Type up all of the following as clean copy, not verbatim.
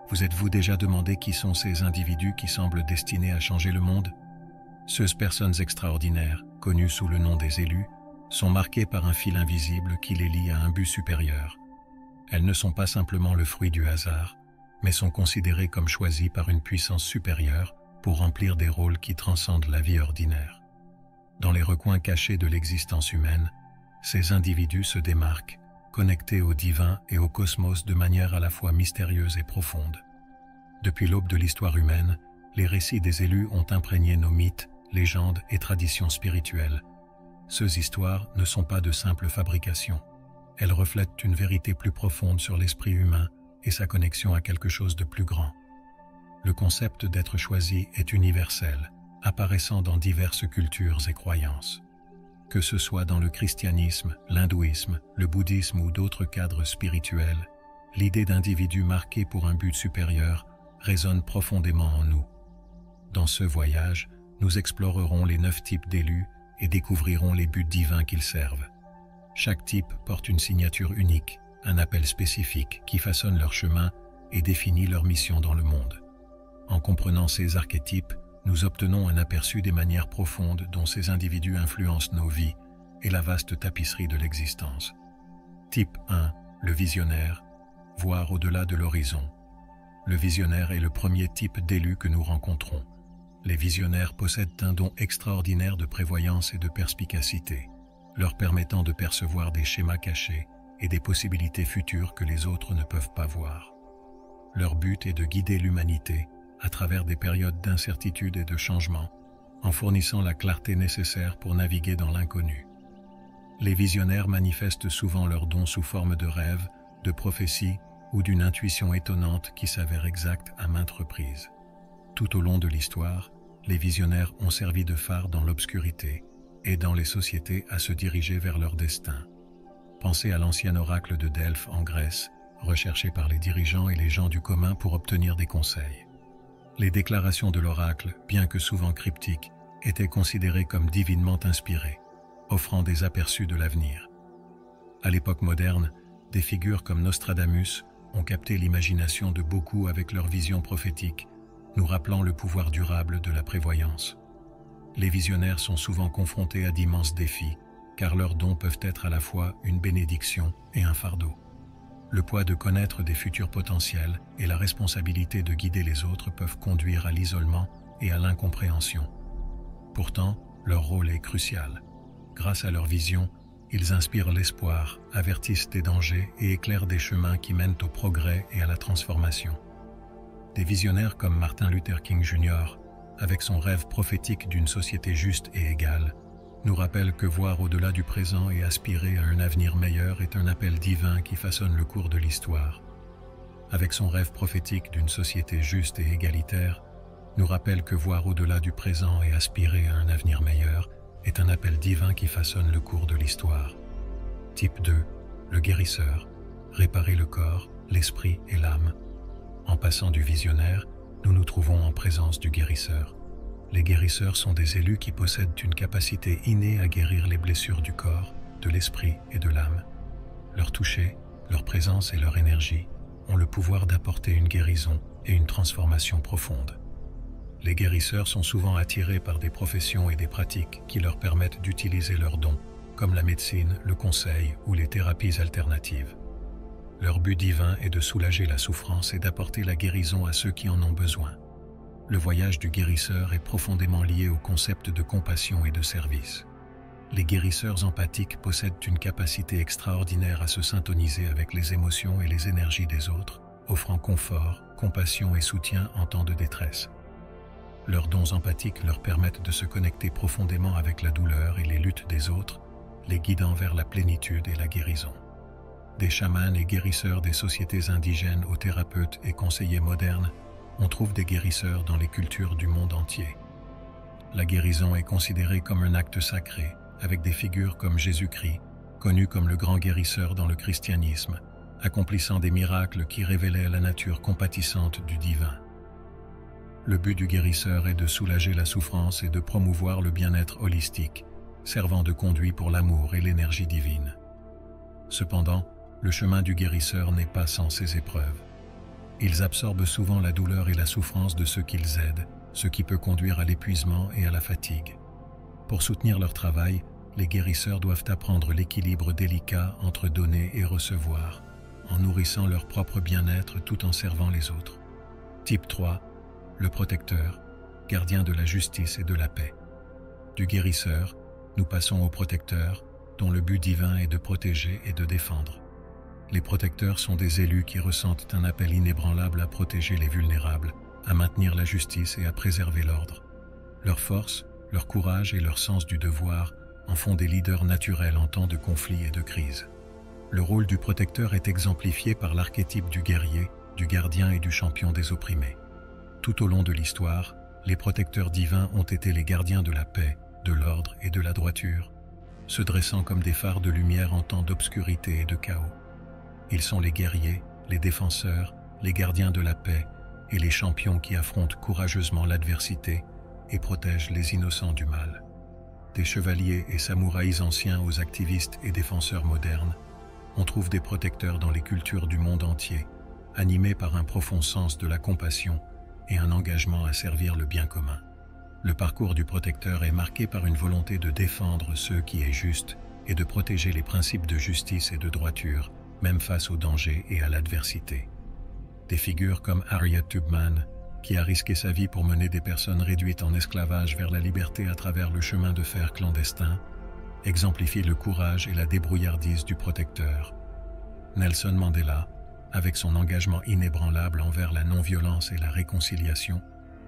Vous êtes-vous déjà demandé qui sont ces individus qui semblent destinés à changer le monde? Ces personnes extraordinaires, connues sous le nom des élus, sont marquées par un fil invisible qui les lie à un but supérieur. Elles ne sont pas simplement le fruit du hasard, mais sont considérées comme choisies par une puissance supérieure pour remplir des rôles qui transcendent la vie ordinaire. Dans les recoins cachés de l'existence humaine, ces individus se démarquent, connectés au divin et au cosmos de manière à la fois mystérieuse et profonde. Depuis l'aube de l'histoire humaine, les récits des élus ont imprégné nos mythes, légendes et traditions spirituelles. Ces histoires ne sont pas de simples fabrications. Elles reflètent une vérité plus profonde sur l'esprit humain et sa connexion à quelque chose de plus grand. Le concept d'être choisi est universel, apparaissant dans diverses cultures et croyances. Que ce soit dans le christianisme, l'hindouisme, le bouddhisme ou d'autres cadres spirituels, l'idée d'individus marqués pour un but supérieur résonne profondément en nous. Dans ce voyage, nous explorerons les 9 types d'élus et découvrirons les buts divins qu'ils servent. Chaque type porte une signature unique, un appel spécifique qui façonne leur chemin et définit leur mission dans le monde. En comprenant ces archétypes, nous obtenons un aperçu des manières profondes dont ces individus influencent nos vies et la vaste tapisserie de l'existence. Type 1, le visionnaire, voir au-delà de l'horizon. Le visionnaire est le premier type d'élu que nous rencontrons. Les visionnaires possèdent un don extraordinaire de prévoyance et de perspicacité, leur permettant de percevoir des schémas cachés et des possibilités futures que les autres ne peuvent pas voir. Leur but est de guider l'humanité à travers des périodes d'incertitude et de changement, en fournissant la clarté nécessaire pour naviguer dans l'inconnu. Les visionnaires manifestent souvent leurs dons sous forme de rêves, de prophéties ou d'une intuition étonnante qui s'avère exacte à maintes reprises. Tout au long de l'histoire, les visionnaires ont servi de phare dans l'obscurité, aidant les sociétés à se diriger vers leur destin. Pensez à l'ancien oracle de Delphes en Grèce, recherché par les dirigeants et les gens du commun pour obtenir des conseils. Les déclarations de l'oracle, bien que souvent cryptiques, étaient considérées comme divinement inspirées, offrant des aperçus de l'avenir. À l'époque moderne, des figures comme Nostradamus ont capté l'imagination de beaucoup avec leurs visions prophétiques, nous rappelant le pouvoir durable de la prévoyance. Les visionnaires sont souvent confrontés à d'immenses défis, car leurs dons peuvent être à la fois une bénédiction et un fardeau. Le poids de connaître des futurs potentiels et la responsabilité de guider les autres peuvent conduire à l'isolement et à l'incompréhension. Pourtant, leur rôle est crucial. Grâce à leur vision, ils inspirent l'espoir, avertissent des dangers et éclairent des chemins qui mènent au progrès et à la transformation. Des visionnaires comme Martin Luther King Jr., avec son rêve prophétique d'une société juste et égale, nous rappellent que voir au-delà du présent et aspirer à un avenir meilleur est un appel divin qui façonne le cours de l'histoire. Avec son rêve prophétique d'une société juste et égalitaire, nous rappelle que voir au-delà du présent et aspirer à un avenir meilleur est un appel divin qui façonne le cours de l'histoire. Type 2, le guérisseur, réparer le corps, l'esprit et l'âme. En passant du visionnaire, nous nous trouvons en présence du guérisseur. Les guérisseurs sont des élus qui possèdent une capacité innée à guérir les blessures du corps, de l'esprit et de l'âme. Leur toucher, leur présence et leur énergie ont le pouvoir d'apporter une guérison et une transformation profonde. Les guérisseurs sont souvent attirés par des professions et des pratiques qui leur permettent d'utiliser leurs dons, comme la médecine, le conseil ou les thérapies alternatives. Leur but divin est de soulager la souffrance et d'apporter la guérison à ceux qui en ont besoin. Le voyage du guérisseur est profondément lié au concept de compassion et de service. Les guérisseurs empathiques possèdent une capacité extraordinaire à se syntoniser avec les émotions et les énergies des autres, offrant confort, compassion et soutien en temps de détresse. Leurs dons empathiques leur permettent de se connecter profondément avec la douleur et les luttes des autres, les guidant vers la plénitude et la guérison. Des chamans et guérisseurs des sociétés indigènes aux thérapeutes et conseillers modernes, on trouve des guérisseurs dans les cultures du monde entier. La guérison est considérée comme un acte sacré, avec des figures comme Jésus-Christ, connu comme le grand guérisseur dans le christianisme, accomplissant des miracles qui révélaient la nature compatissante du divin. Le but du guérisseur est de soulager la souffrance et de promouvoir le bien-être holistique, servant de conduit pour l'amour et l'énergie divine. Cependant, le chemin du guérisseur n'est pas sans ses épreuves. Ils absorbent souvent la douleur et la souffrance de ceux qu'ils aident, ce qui peut conduire à l'épuisement et à la fatigue. Pour soutenir leur travail, les guérisseurs doivent apprendre l'équilibre délicat entre donner et recevoir, en nourrissant leur propre bien-être tout en servant les autres. Type 3. Le protecteur, gardien de la justice et de la paix. Du guérisseur, nous passons au protecteur, dont le but divin est de protéger et de défendre. Les protecteurs sont des élus qui ressentent un appel inébranlable à protéger les vulnérables, à maintenir la justice et à préserver l'ordre. Leur force, leur courage et leur sens du devoir en font des leaders naturels en temps de conflit et de crise. Le rôle du protecteur est exemplifié par l'archétype du guerrier, du gardien et du champion des opprimés. Tout au long de l'histoire, les protecteurs divins ont été les gardiens de la paix, de l'ordre et de la droiture, se dressant comme des phares de lumière en temps d'obscurité et de chaos. Ils sont les guerriers, les défenseurs, les gardiens de la paix et les champions qui affrontent courageusement l'adversité et protègent les innocents du mal. Des chevaliers et samouraïs anciens aux activistes et défenseurs modernes, on trouve des protecteurs dans les cultures du monde entier, animés par un profond sens de la compassion et un engagement à servir le bien commun. Le parcours du protecteur est marqué par une volonté de défendre ce qui est juste et de protéger les principes de justice et de droiture, même face au danger et à l'adversité. Des figures comme Harriet Tubman, qui a risqué sa vie pour mener des personnes réduites en esclavage vers la liberté à travers le chemin de fer clandestin, exemplifient le courage et la débrouillardise du protecteur. Nelson Mandela, avec son engagement inébranlable envers la non-violence et la réconciliation,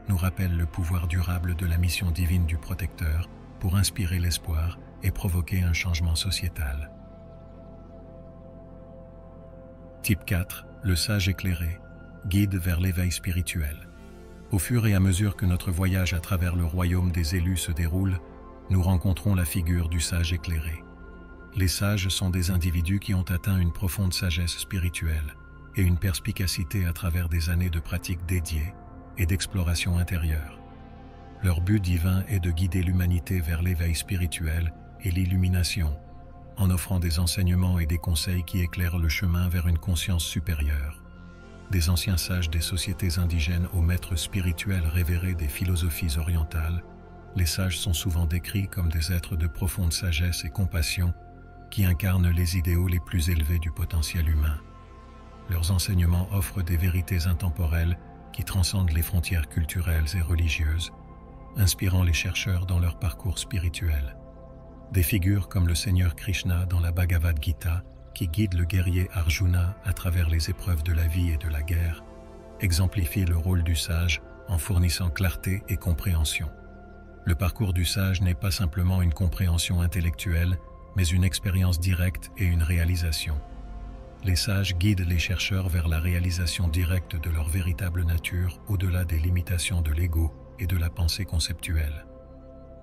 nous rappelle le pouvoir durable de la mission divine du protecteur pour inspirer l'espoir et provoquer un changement sociétal. Type 4, le sage éclairé, guide vers l'éveil spirituel. Au fur et à mesure que notre voyage à travers le royaume des élus se déroule, nous rencontrons la figure du sage éclairé. Les sages sont des individus qui ont atteint une profonde sagesse spirituelle et une perspicacité à travers des années de pratiques dédiées et d'exploration intérieure. Leur but divin est de guider l'humanité vers l'éveil spirituel et l'illumination, en offrant des enseignements et des conseils qui éclairent le chemin vers une conscience supérieure. Des anciens sages des sociétés indigènes aux maîtres spirituels révérés des philosophies orientales, les sages sont souvent décrits comme des êtres de profonde sagesse et compassion qui incarnent les idéaux les plus élevés du potentiel humain. Leurs enseignements offrent des vérités intemporelles qui transcendent les frontières culturelles et religieuses, inspirant les chercheurs dans leur parcours spirituel. Des figures comme le Seigneur Krishna dans la Bhagavad Gita, qui guide le guerrier Arjuna à travers les épreuves de la vie et de la guerre, exemplifient le rôle du sage en fournissant clarté et compréhension. Le parcours du sage n'est pas simplement une compréhension intellectuelle, mais une expérience directe et une réalisation. Les sages guident les chercheurs vers la réalisation directe de leur véritable nature au-delà des limitations de l'ego et de la pensée conceptuelle.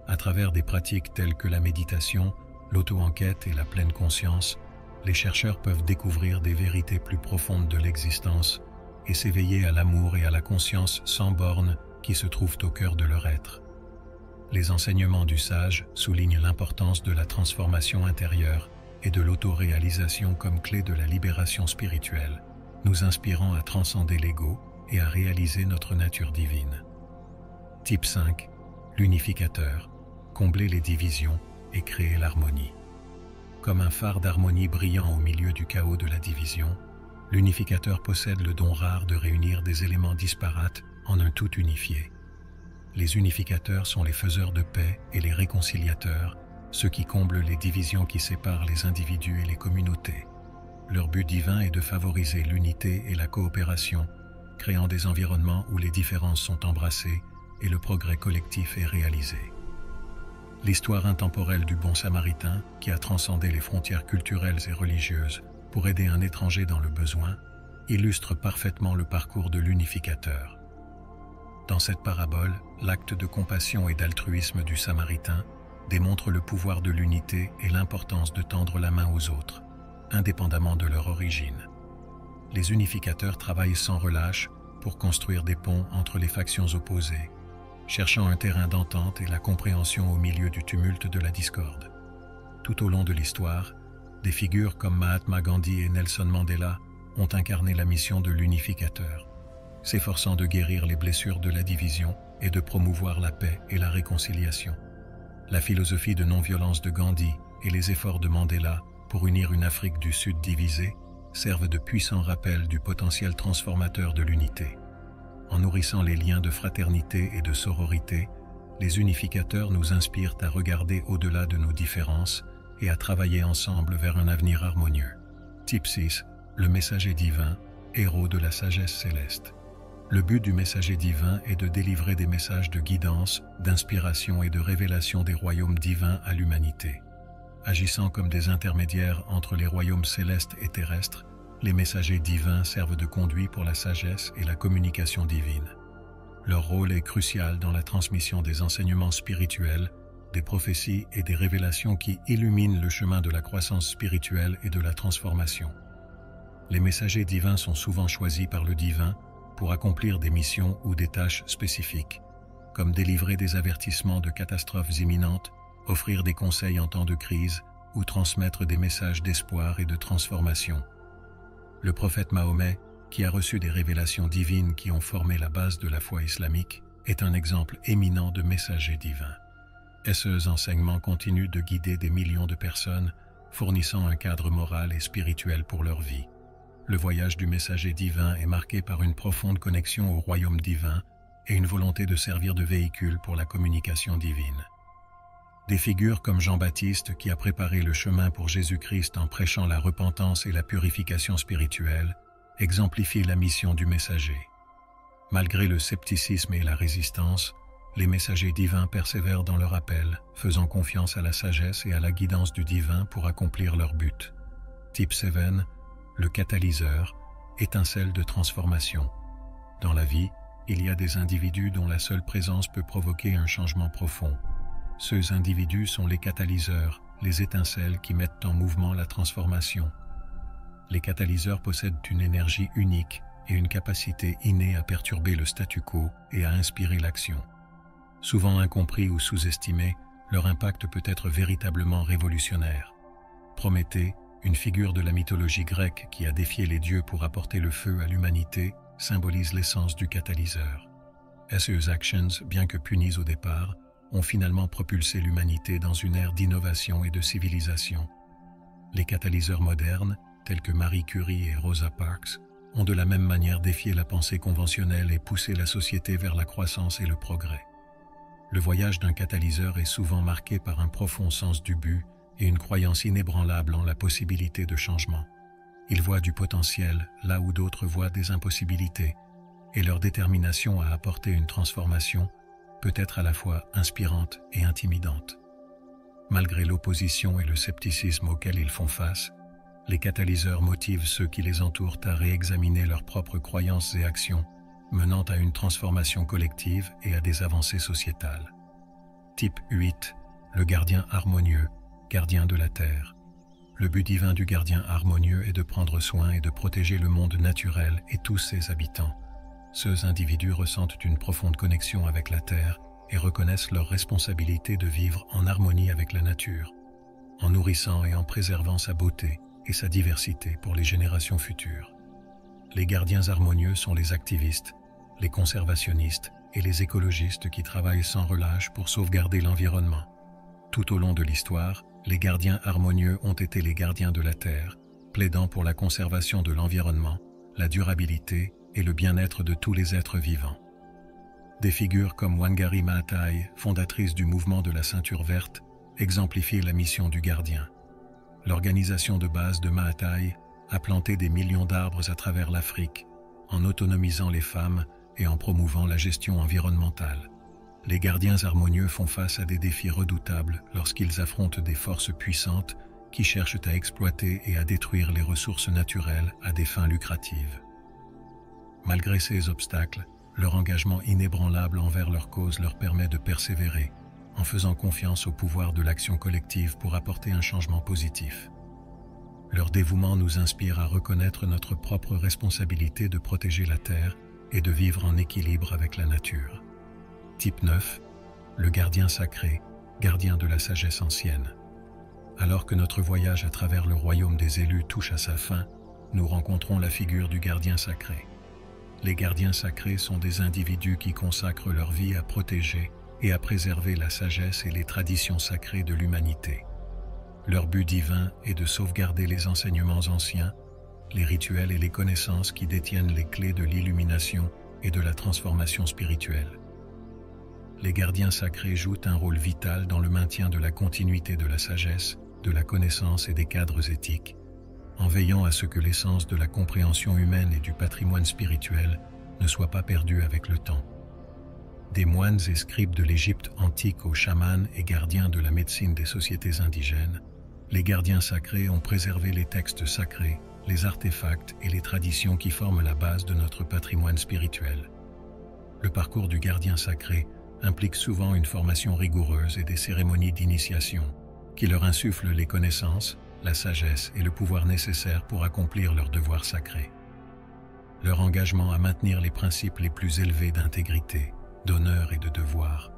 À travers des pratiques telles que la méditation, l'auto-enquête et la pleine conscience, les chercheurs peuvent découvrir des vérités plus profondes de l'existence et s'éveiller à l'amour et à la conscience sans bornes qui se trouvent au cœur de leur être. Les enseignements du sage soulignent l'importance de la transformation intérieure et de l'autoréalisation comme clé de la libération spirituelle, nous inspirant à transcender l'ego et à réaliser notre nature divine. Type 5, l'unificateur, combler les divisions et créer l'harmonie. Comme un phare d'harmonie brillant au milieu du chaos de la division, l'unificateur possède le don rare de réunir des éléments disparates en un tout unifié. Les unificateurs sont les faiseurs de paix et les réconciliateurs, ceux qui comblent les divisions qui séparent les individus et les communautés. Leur but divin est de favoriser l'unité et la coopération, créant des environnements où les différences sont embrassées et le progrès collectif est réalisé. L'histoire intemporelle du bon samaritain, qui a transcendé les frontières culturelles et religieuses pour aider un étranger dans le besoin, illustre parfaitement le parcours de l'unificateur. Dans cette parabole, l'acte de compassion et d'altruisme du samaritain démontre le pouvoir de l'unité et l'importance de tendre la main aux autres, indépendamment de leur origine. Les unificateurs travaillent sans relâche pour construire des ponts entre les factions opposées, cherchant un terrain d'entente et la compréhension au milieu du tumulte de la discorde. Tout au long de l'histoire, des figures comme Mahatma Gandhi et Nelson Mandela ont incarné la mission de l'unificateur, s'efforçant de guérir les blessures de la division et de promouvoir la paix et la réconciliation. La philosophie de non-violence de Gandhi et les efforts de Mandela pour unir une Afrique du Sud divisée servent de puissants rappels du potentiel transformateur de l'unité. En nourrissant les liens de fraternité et de sororité, les unificateurs nous inspirent à regarder au-delà de nos différences et à travailler ensemble vers un avenir harmonieux. Type 6. Le messager divin, héros de la sagesse céleste. Le but du messager divin est de délivrer des messages de guidance, d'inspiration et de révélation des royaumes divins à l'humanité. Agissant comme des intermédiaires entre les royaumes célestes et terrestres, les messagers divins servent de conduit pour la sagesse et la communication divine. Leur rôle est crucial dans la transmission des enseignements spirituels, des prophéties et des révélations qui illuminent le chemin de la croissance spirituelle et de la transformation. Les messagers divins sont souvent choisis par le divin pour accomplir des missions ou des tâches spécifiques, comme délivrer des avertissements de catastrophes imminentes, offrir des conseils en temps de crise ou transmettre des messages d'espoir et de transformation. Le prophète Mahomet, qui a reçu des révélations divines qui ont formé la base de la foi islamique, est un exemple éminent de messager divin. Ces enseignements continuent de guider des millions de personnes, fournissant un cadre moral et spirituel pour leur vie. Le voyage du messager divin est marqué par une profonde connexion au royaume divin et une volonté de servir de véhicule pour la communication divine. Des figures comme Jean-Baptiste, qui a préparé le chemin pour Jésus-Christ en prêchant la repentance et la purification spirituelle, exemplifient la mission du messager. Malgré le scepticisme et la résistance, les messagers divins persévèrent dans leur appel, faisant confiance à la sagesse et à la guidance du divin pour accomplir leur but. Type 7, le catalyseur, étincelle de transformation. Dans la vie, il y a des individus dont la seule présence peut provoquer un changement profond. Ces individus sont les catalyseurs, les étincelles qui mettent en mouvement la transformation. Les catalyseurs possèdent une énergie unique et une capacité innée à perturber le statu quo et à inspirer l'action. Souvent incompris ou sous-estimés, leur impact peut être véritablement révolutionnaire. Prométhée, une figure de la mythologie grecque qui a défié les dieux pour apporter le feu à l'humanité, symbolise l'essence du catalyseur. Ces actions, bien que punies au départ, ont finalement propulsé l'humanité dans une ère d'innovation et de civilisation. Les catalyseurs modernes, tels que Marie Curie et Rosa Parks, ont de la même manière défié la pensée conventionnelle et poussé la société vers la croissance et le progrès. Le voyage d'un catalyseur est souvent marqué par un profond sens du but et une croyance inébranlable en la possibilité de changement. Ils voient du potentiel là où d'autres voient des impossibilités, et leur détermination à apporter une transformation peut être à la fois inspirante et intimidante. Malgré l'opposition et le scepticisme auxquels ils font face, les catalyseurs motivent ceux qui les entourent à réexaminer leurs propres croyances et actions, menant à une transformation collective et à des avancées sociétales. Type 8, le gardien harmonieux, gardien de la Terre. Le but divin du gardien harmonieux est de prendre soin et de protéger le monde naturel et tous ses habitants. Ces individus ressentent une profonde connexion avec la Terre et reconnaissent leur responsabilité de vivre en harmonie avec la nature, en nourrissant et en préservant sa beauté et sa diversité pour les générations futures. Les gardiens harmonieux sont les activistes, les conservationnistes et les écologistes qui travaillent sans relâche pour sauvegarder l'environnement. Tout au long de l'histoire, les gardiens harmonieux ont été les gardiens de la Terre, plaidant pour la conservation de l'environnement, la durabilité et le bien-être de tous les êtres vivants. Des figures comme Wangari Maathai, fondatrice du mouvement de la ceinture verte, exemplifient la mission du gardien. L'organisation de base de Maathai a planté des millions d'arbres à travers l'Afrique, en autonomisant les femmes et en promouvant la gestion environnementale. Les gardiens harmonieux font face à des défis redoutables lorsqu'ils affrontent des forces puissantes qui cherchent à exploiter et à détruire les ressources naturelles à des fins lucratives. Malgré ces obstacles, leur engagement inébranlable envers leur cause leur permet de persévérer, en faisant confiance au pouvoir de l'action collective pour apporter un changement positif. Leur dévouement nous inspire à reconnaître notre propre responsabilité de protéger la Terre et de vivre en équilibre avec la nature. Type 9, le gardien sacré, gardien de la sagesse ancienne. Alors que notre voyage à travers le royaume des élus touche à sa fin, nous rencontrons la figure du gardien sacré. Les gardiens sacrés sont des individus qui consacrent leur vie à protéger et à préserver la sagesse et les traditions sacrées de l'humanité. Leur but divin est de sauvegarder les enseignements anciens, les rituels et les connaissances qui détiennent les clés de l'illumination et de la transformation spirituelle. Les gardiens sacrés jouent un rôle vital dans le maintien de la continuité de la sagesse, de la connaissance et des cadres éthiques, en veillant à ce que l'essence de la compréhension humaine et du patrimoine spirituel ne soit pas perdue avec le temps. Des moines et scribes de l'Égypte antique aux chamans et gardiens de la médecine des sociétés indigènes, les gardiens sacrés ont préservé les textes sacrés, les artefacts et les traditions qui forment la base de notre patrimoine spirituel. Le parcours du gardien sacré implique souvent une formation rigoureuse et des cérémonies d'initiation qui leur insufflent les connaissances, la sagesse et le pouvoir nécessaires pour accomplir leurs devoirs sacrés. Leur engagement à maintenir les principes les plus élevés d'intégrité, d'honneur et de devoir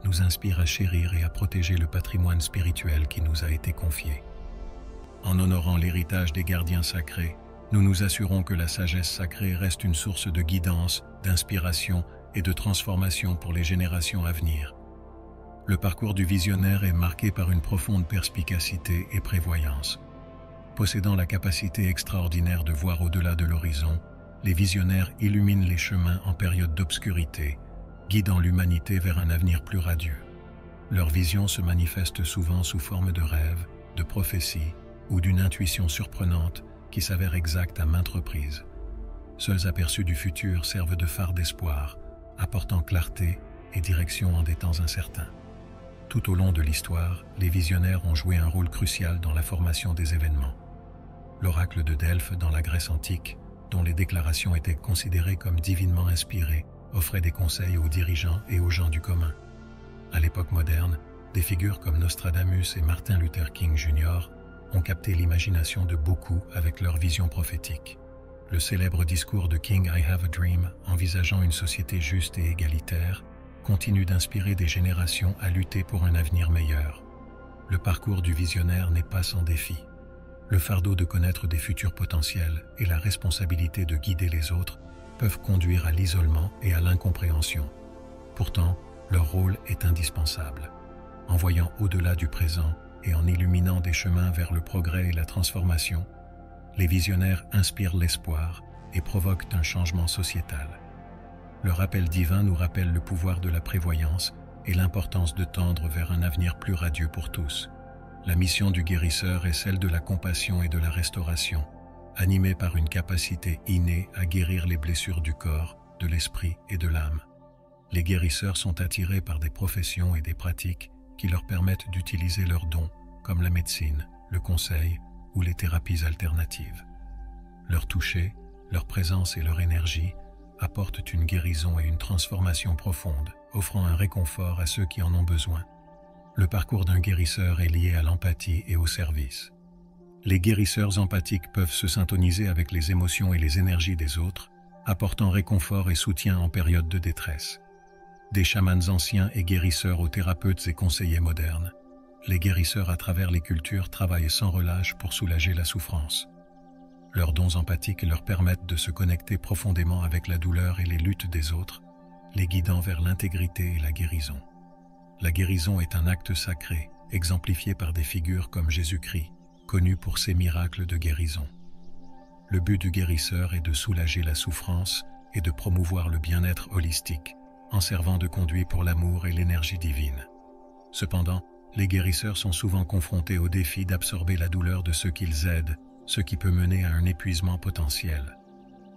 nous inspire à chérir et à protéger le patrimoine spirituel qui nous a été confié. En honorant l'héritage des gardiens sacrés, nous nous assurons que la sagesse sacrée reste une source de guidance, d'inspiration et de transformation pour les générations à venir. Le parcours du visionnaire est marqué par une profonde perspicacité et prévoyance. Possédant la capacité extraordinaire de voir au-delà de l'horizon, les visionnaires illuminent les chemins en période d'obscurité, guidant l'humanité vers un avenir plus radieux. Leur vision se manifeste souvent sous forme de rêves, de prophéties ou d'une intuition surprenante qui s'avère exacte à maintes reprises. Seuls aperçus du futur servent de phare d'espoir, apportant clarté et direction en des temps incertains. Tout au long de l'histoire, les visionnaires ont joué un rôle crucial dans la formation des événements. L'oracle de Delphes dans la Grèce antique, dont les déclarations étaient considérées comme divinement inspirées, offrait des conseils aux dirigeants et aux gens du commun. À l'époque moderne, des figures comme Nostradamus et Martin Luther King Jr. ont capté l'imagination de beaucoup avec leur vision prophétique. Le célèbre discours de King I Have a Dream, envisageant une société juste et égalitaire, continue d'inspirer des générations à lutter pour un avenir meilleur. Le parcours du visionnaire n'est pas sans défi. Le fardeau de connaître des futurs potentiels et la responsabilité de guider les autres peuvent conduire à l'isolement et à l'incompréhension. Pourtant, leur rôle est indispensable. En voyant au-delà du présent et en illuminant des chemins vers le progrès et la transformation, les visionnaires inspirent l'espoir et provoquent un changement sociétal. Leur appel divin nous rappelle le pouvoir de la prévoyance et l'importance de tendre vers un avenir plus radieux pour tous. La mission du guérisseur est celle de la compassion et de la restauration, animée par une capacité innée à guérir les blessures du corps, de l'esprit et de l'âme. Les guérisseurs sont attirés par des professions et des pratiques qui leur permettent d'utiliser leurs dons, comme la médecine, le conseil ou les thérapies alternatives. Leur toucher, leur présence et leur énergie apportent une guérison et une transformation profonde, offrant un réconfort à ceux qui en ont besoin. Le parcours d'un guérisseur est lié à l'empathie et au service. Les guérisseurs empathiques peuvent se syntoniser avec les émotions et les énergies des autres, apportant réconfort et soutien en période de détresse. Des chamans anciens et guérisseurs aux thérapeutes et conseillers modernes, les guérisseurs à travers les cultures travaillent sans relâche pour soulager la souffrance. Leurs dons empathiques leur permettent de se connecter profondément avec la douleur et les luttes des autres, les guidant vers l'intégrité et la guérison. La guérison est un acte sacré, exemplifié par des figures comme Jésus-Christ, connu pour ses miracles de guérison. Le but du guérisseur est de soulager la souffrance et de promouvoir le bien-être holistique, en servant de conduit pour l'amour et l'énergie divine. Cependant, les guérisseurs sont souvent confrontés au défi d'absorber la douleur de ceux qu'ils aident, ce qui peut mener à un épuisement potentiel.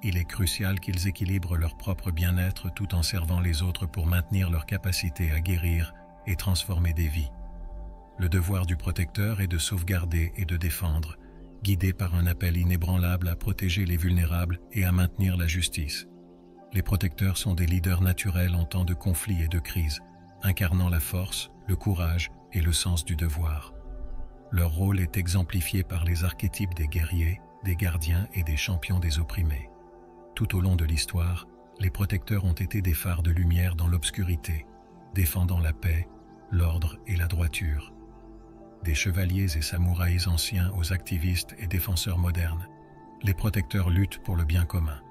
Il est crucial qu'ils équilibrent leur propre bien-être tout en servant les autres pour maintenir leur capacité à guérir et transformer des vies. Le devoir du protecteur est de sauvegarder et de défendre, guidé par un appel inébranlable à protéger les vulnérables et à maintenir la justice. Les protecteurs sont des leaders naturels en temps de conflit et de crise, incarnant la force, le courage et le sens du devoir. Leur rôle est exemplifié par les archétypes des guerriers, des gardiens et des champions des opprimés. Tout au long de l'histoire, les protecteurs ont été des phares de lumière dans l'obscurité, défendant la paix, l'ordre et la droiture. Des chevaliers et samouraïs anciens aux activistes et défenseurs modernes, les protecteurs luttent pour le bien commun.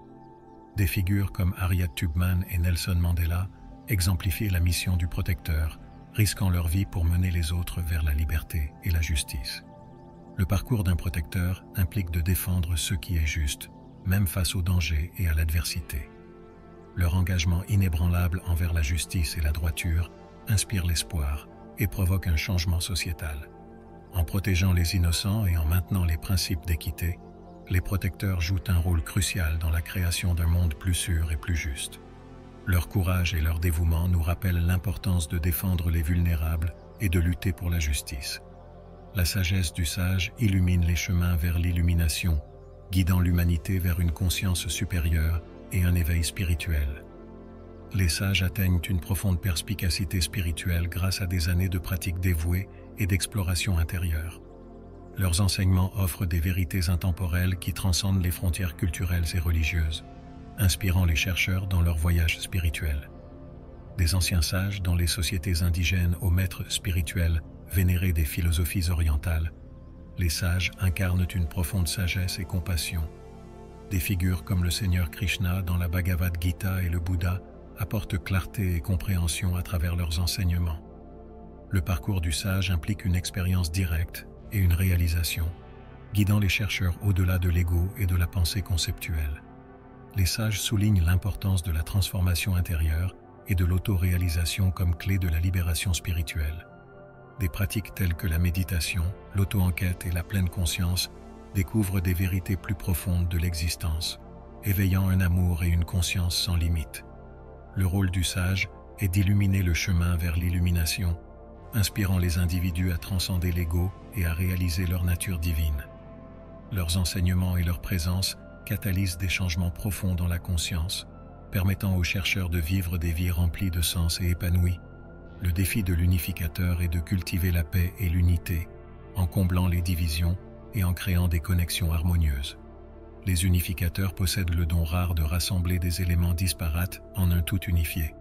Des figures comme Harriet Tubman et Nelson Mandela exemplifient la mission du protecteur, risquant leur vie pour mener les autres vers la liberté et la justice. Le parcours d'un protecteur implique de défendre ce qui est juste, même face au danger et à l'adversité. Leur engagement inébranlable envers la justice et la droiture inspire l'espoir et provoque un changement sociétal. En protégeant les innocents et en maintenant les principes d'équité, les protecteurs jouent un rôle crucial dans la création d'un monde plus sûr et plus juste. Leur courage et leur dévouement nous rappellent l'importance de défendre les vulnérables et de lutter pour la justice. La sagesse du sage illumine les chemins vers l'illumination, guidant l'humanité vers une conscience supérieure et un éveil spirituel. Les sages atteignent une profonde perspicacité spirituelle grâce à des années de pratiques dévouées et d'exploration intérieure. Leurs enseignements offrent des vérités intemporelles qui transcendent les frontières culturelles et religieuses, inspirant les chercheurs dans leur voyage spirituel. Des anciens sages dans les sociétés indigènes aux maîtres spirituels vénérés des philosophies orientales, les sages incarnent une profonde sagesse et compassion. Des figures comme le Seigneur Krishna dans la Bhagavad Gita et le Bouddha apportent clarté et compréhension à travers leurs enseignements. Le parcours du sage implique une expérience directe et une réalisation, guidant les chercheurs au-delà de l'ego et de la pensée conceptuelle. Les sages soulignent l'importance de la transformation intérieure et de l'autoréalisation comme clé de la libération spirituelle. Des pratiques telles que la méditation, l'auto-enquête et la pleine conscience découvrent des vérités plus profondes de l'existence, éveillant un amour et une conscience sans limite. Le rôle du sage est d'illuminer le chemin vers l'illumination, inspirant les individus à transcender l'ego et à réaliser leur nature divine. Leurs enseignements et leur présence catalysent des changements profonds dans la conscience, permettant aux chercheurs de vivre des vies remplies de sens et épanouies. Le défi de l'unificateur est de cultiver la paix et l'unité, en comblant les divisions et en créant des connexions harmonieuses. Les unificateurs possèdent le don rare de rassembler des éléments disparates en un tout unifié.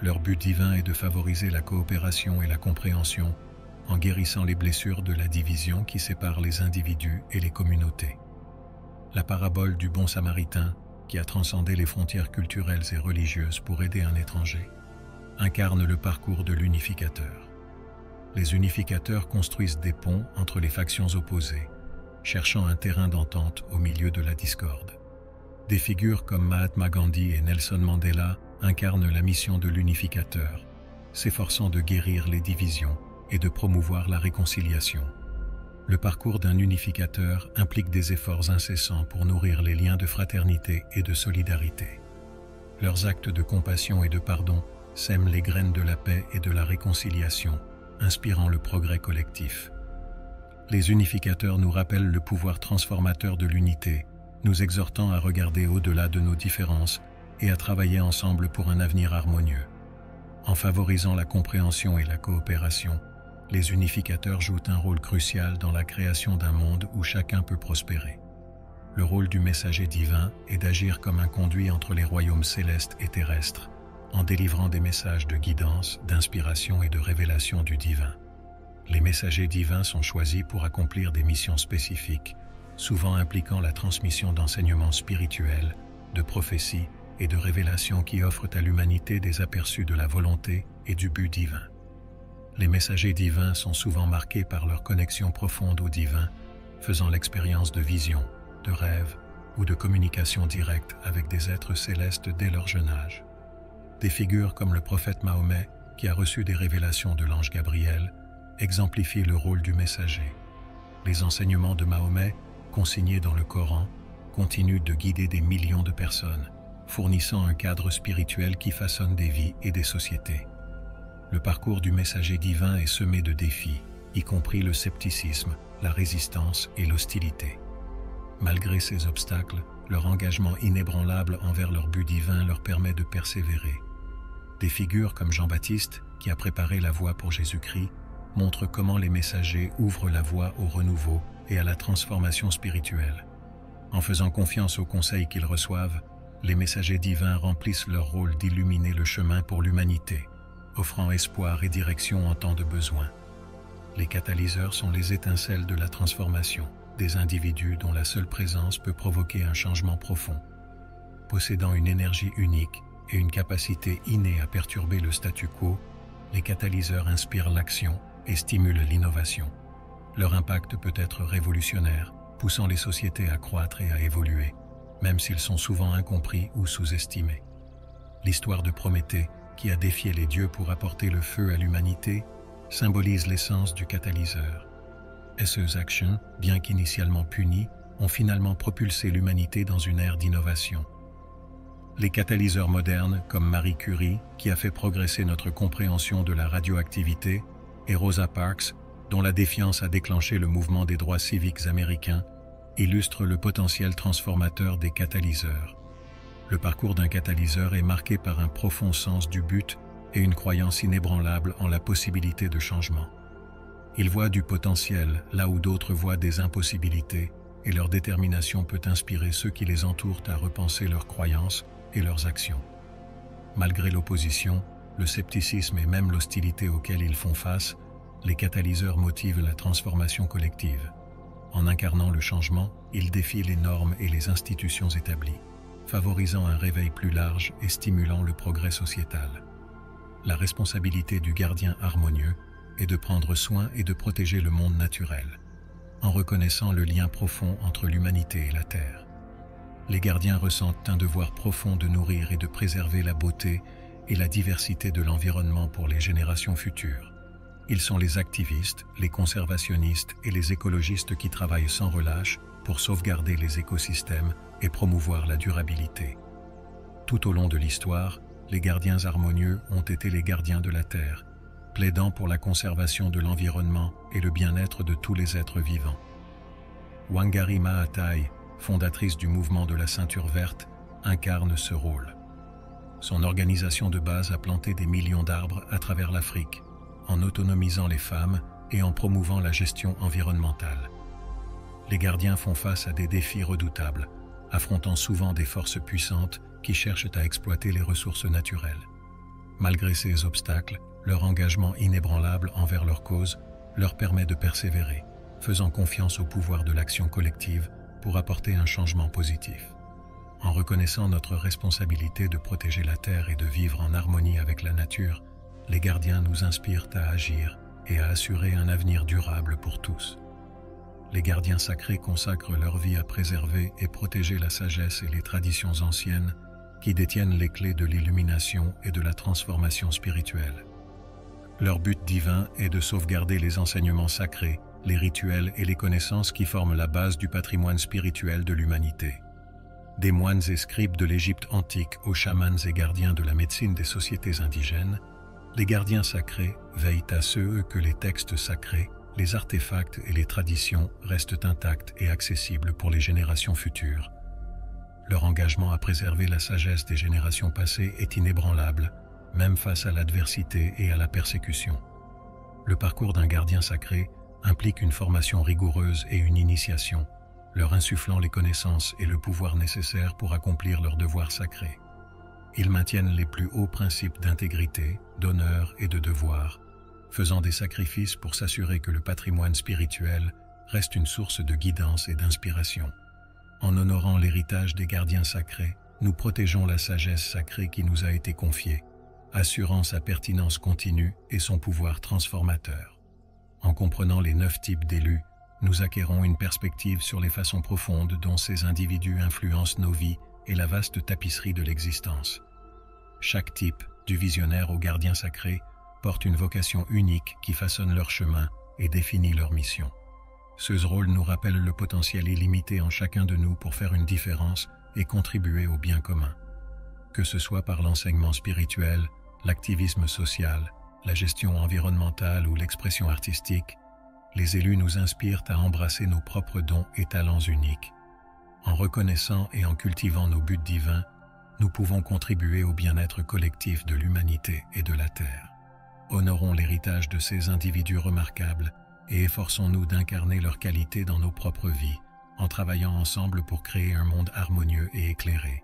Leur but divin est de favoriser la coopération et la compréhension, en guérissant les blessures de la division qui sépare les individus et les communautés. La parabole du bon samaritain, qui a transcendé les frontières culturelles et religieuses pour aider un étranger, incarne le parcours de l'unificateur. Les unificateurs construisent des ponts entre les factions opposées, cherchant un terrain d'entente au milieu de la discorde. Des figures comme Mahatma Gandhi et Nelson Mandela incarnent la mission de l'unificateur, s'efforçant de guérir les divisions et de promouvoir la réconciliation. Le parcours d'un unificateur implique des efforts incessants pour nourrir les liens de fraternité et de solidarité. Leurs actes de compassion et de pardon sèment les graines de la paix et de la réconciliation, inspirant le progrès collectif. Les unificateurs nous rappellent le pouvoir transformateur de l'unité, nous exhortant à regarder au-delà de nos différences et à travailler ensemble pour un avenir harmonieux. En favorisant la compréhension et la coopération, les unificateurs jouent un rôle crucial dans la création d'un monde où chacun peut prospérer. Le rôle du messager divin est d'agir comme un conduit entre les royaumes célestes et terrestres, en délivrant des messages de guidance, d'inspiration et de révélation du divin. Les messagers divins sont choisis pour accomplir des missions spécifiques, souvent impliquant la transmission d'enseignements spirituels, de prophéties et de révélations qui offrent à l'humanité des aperçus de la volonté et du but divin. Les messagers divins sont souvent marqués par leur connexion profonde au divin, faisant l'expérience de visions, de rêves ou de communication directe avec des êtres célestes dès leur jeune âge. Des figures comme le prophète Mahomet, qui a reçu des révélations de l'ange Gabriel, exemplifient le rôle du messager. Les enseignements de Mahomet, consignés dans le Coran, continuent de guider des millions de personnes, fournissant un cadre spirituel qui façonne des vies et des sociétés. Le parcours du messager divin est semé de défis, y compris le scepticisme, la résistance et l'hostilité. Malgré ces obstacles, leur engagement inébranlable envers leur but divin leur permet de persévérer. Des figures comme Jean-Baptiste, qui a préparé la voie pour Jésus-Christ, montrent comment les messagers ouvrent la voie au renouveau et à la transformation spirituelle. En faisant confiance aux conseils qu'ils reçoivent, les messagers divins remplissent leur rôle d'illuminer le chemin pour l'humanité, offrant espoir et direction en temps de besoin. Les catalyseurs sont les étincelles de la transformation, des individus dont la seule présence peut provoquer un changement profond. Possédant une énergie unique et une capacité innée à perturber le statu quo, les catalyseurs inspirent l'action et stimulent l'innovation. Leur impact peut être révolutionnaire, poussant les sociétés à croître et à évoluer, même s'ils sont souvent incompris ou sous-estimés. L'histoire de Prométhée, qui a défié les dieux pour apporter le feu à l'humanité, symbolise l'essence du catalyseur. Ces actions, bien qu'initialement punies, ont finalement propulsé l'humanité dans une ère d'innovation. Les catalyseurs modernes, comme Marie Curie, qui a fait progresser notre compréhension de la radioactivité, et Rosa Parks, dont la défiance a déclenché le mouvement des droits civiques américains, illustrent le potentiel transformateur des catalyseurs. Le parcours d'un catalyseur est marqué par un profond sens du but et une croyance inébranlable en la possibilité de changement. Ils voient du potentiel là où d'autres voient des impossibilités, et leur détermination peut inspirer ceux qui les entourent à repenser leurs croyances et leurs actions. Malgré l'opposition, le scepticisme et même l'hostilité auxquelles ils font face, les catalyseurs motivent la transformation collective. En incarnant le changement, ils défient les normes et les institutions établies, favorisant un réveil plus large et stimulant le progrès sociétal. La responsabilité du gardien harmonieux est de prendre soin et de protéger le monde naturel, en reconnaissant le lien profond entre l'humanité et la Terre. Les gardiens ressentent un devoir profond de nourrir et de préserver la beauté et la diversité de l'environnement pour les générations futures. Ils sont les activistes, les conservationnistes et les écologistes qui travaillent sans relâche pour sauvegarder les écosystèmes et promouvoir la durabilité. Tout au long de l'histoire, les gardiens harmonieux ont été les gardiens de la Terre, plaidant pour la conservation de l'environnement et le bien-être de tous les êtres vivants. Wangari Maathai, fondatrice du mouvement de la Ceinture Verte, incarne ce rôle. Son organisation de base a planté des millions d'arbres à travers l'Afrique, en autonomisant les femmes et en promouvant la gestion environnementale. Les gardiens font face à des défis redoutables, affrontant souvent des forces puissantes qui cherchent à exploiter les ressources naturelles. Malgré ces obstacles, leur engagement inébranlable envers leur cause leur permet de persévérer, faisant confiance au pouvoir de l'action collective pour apporter un changement positif. En reconnaissant notre responsabilité de protéger la Terre et de vivre en harmonie avec la nature, les gardiens nous inspirent à agir et à assurer un avenir durable pour tous. Les gardiens sacrés consacrent leur vie à préserver et protéger la sagesse et les traditions anciennes qui détiennent les clés de l'illumination et de la transformation spirituelle. Leur but divin est de sauvegarder les enseignements sacrés, les rituels et les connaissances qui forment la base du patrimoine spirituel de l'humanité. Des moines et scribes de l'Égypte antique aux chamans et gardiens de la médecine des sociétés indigènes, les gardiens sacrés veillent à ce que les textes sacrés, les artefacts et les traditions restent intacts et accessibles pour les générations futures. Leur engagement à préserver la sagesse des générations passées est inébranlable, même face à l'adversité et à la persécution. Le parcours d'un gardien sacré implique une formation rigoureuse et une initiation, leur insufflant les connaissances et le pouvoir nécessaires pour accomplir leurs devoirs sacrés. Ils maintiennent les plus hauts principes d'intégrité, d'honneur et de devoir, faisant des sacrifices pour s'assurer que le patrimoine spirituel reste une source de guidance et d'inspiration. En honorant l'héritage des gardiens sacrés, nous protégeons la sagesse sacrée qui nous a été confiée, assurant sa pertinence continue et son pouvoir transformateur. En comprenant les 9 types d'élus, nous acquérons une perspective sur les façons profondes dont ces individus influencent nos vies et la vaste tapisserie de l'existence. Chaque type, du visionnaire au gardien sacré, porte une vocation unique qui façonne leur chemin et définit leur mission. Ce rôle nous rappelle le potentiel illimité en chacun de nous pour faire une différence et contribuer au bien commun. Que ce soit par l'enseignement spirituel, l'activisme social, la gestion environnementale ou l'expression artistique, les élus nous inspirent à embrasser nos propres dons et talents uniques. En reconnaissant et en cultivant nos buts divins, nous pouvons contribuer au bien-être collectif de l'humanité et de la Terre. Honorons l'héritage de ces individus remarquables et efforçons-nous d'incarner leurs qualités dans nos propres vies, en travaillant ensemble pour créer un monde harmonieux et éclairé.